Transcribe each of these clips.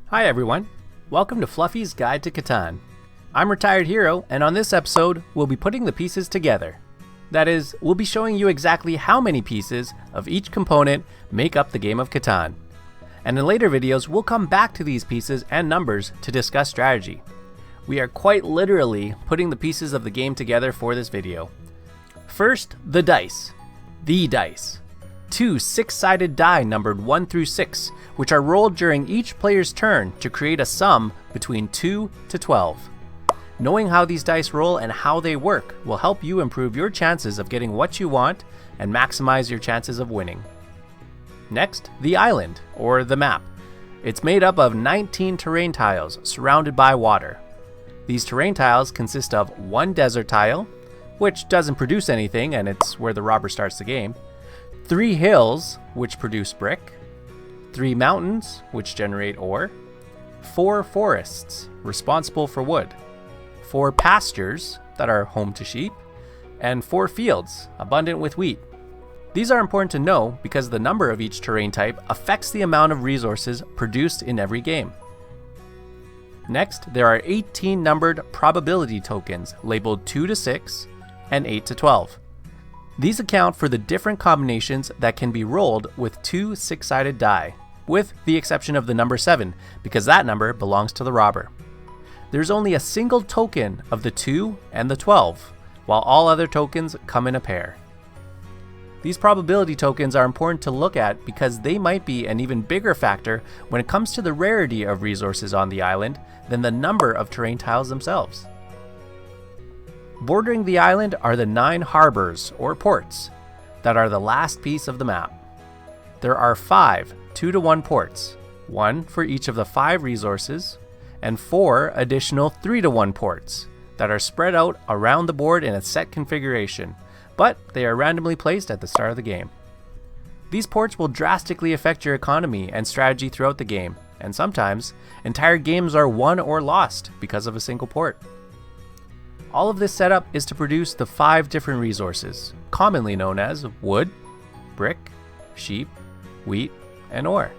Hi everyone, welcome to Fluffy's Guide to Catan. I'm Retired Hero, and on this episode, we'll be putting the pieces together. That is, we'll be showing you exactly how many pieces of each component make up the game of Catan. And in later videos, we'll come back to these pieces and numbers to discuss strategy. We are quite literally putting the pieces of the game together for this video. First, the dice. The dice. 2 six-sided die numbered 1 through 6, which are rolled during each player's turn to create a sum between 2 to 12. Knowing how these dice roll and how they work will help you improve your chances of getting what you want and maximize your chances of winning. Next, the island, or the map. It's made up of 19 terrain tiles surrounded by water. These terrain tiles consist of 1 desert tile, which doesn't produce anything and it's where the robber starts the game, 3 hills, which produce brick, 3 mountains, which generate ore, 4 forests, responsible for wood, 4 pastures, that are home to sheep, and 4 fields, abundant with wheat. These are important to know because the number of each terrain type affects the amount of resources produced in every game. Next, there are 18 numbered probability tokens labeled 2 to 6 and 8 to 12. These account for the different combinations that can be rolled with 2 six-sided die, with the exception of the number 7, because that number belongs to the robber. There's only a single token of the 2 and the 12, while all other tokens come in a pair. These probability tokens are important to look at because they might be an even bigger factor when it comes to the rarity of resources on the island than the number of terrain tiles themselves. Bordering the island are the 9 harbors, or ports, that are the last piece of the map. There are 5 2-to-1 ports, 1 for each of the 5 resources, and 4 additional 3-to-1 ports that are spread out around the board in a set configuration, but they are randomly placed at the start of the game. These ports will drastically affect your economy and strategy throughout the game, and sometimes entire games are won or lost because of a single port. All of this setup is to produce the 5 different resources, commonly known as wood, brick, sheep, wheat, and ore.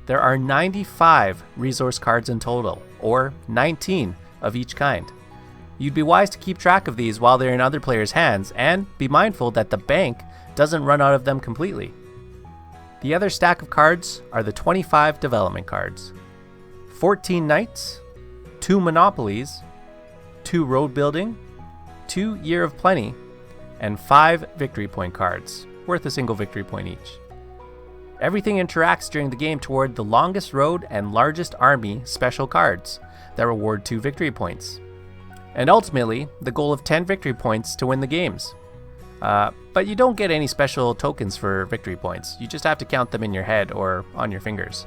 There are 95 resource cards in total, or 19 of each kind. You'd be wise to keep track of these while they're in other players' hands, and be mindful that the bank doesn't run out of them completely. The other stack of cards are the 25 development cards, 14 knights, 2 monopolies, 2 road building, 2 year of plenty, and 5 victory point cards, worth a single victory point each. Everything interacts during the game toward the longest road and largest army special cards that reward 2 victory points. And ultimately, the goal of 10 victory points to win the games. But you don't get any special tokens for victory points, you just have to count them in your head or on your fingers.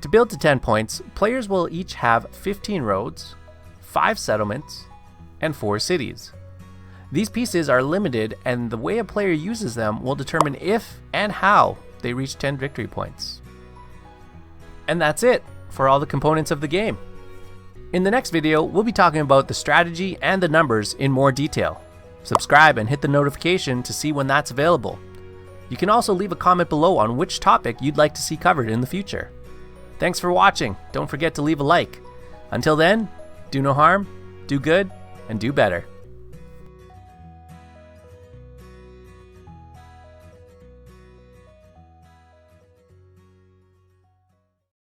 To build to 10 points, players will each have 15 roads, 5 settlements, and 4 cities. These pieces are limited, and the way a player uses them will determine if and how they reach 10 victory points. And that's it for all the components of the game. In the next video, we'll be talking about the strategy and the numbers in more detail. Subscribe and hit the notification to see when that's available. You can also leave a comment below on which topic you'd like to see covered in the future. Thanks for watching. Don't forget to leave a like. Until then, do no harm, do good, and do better.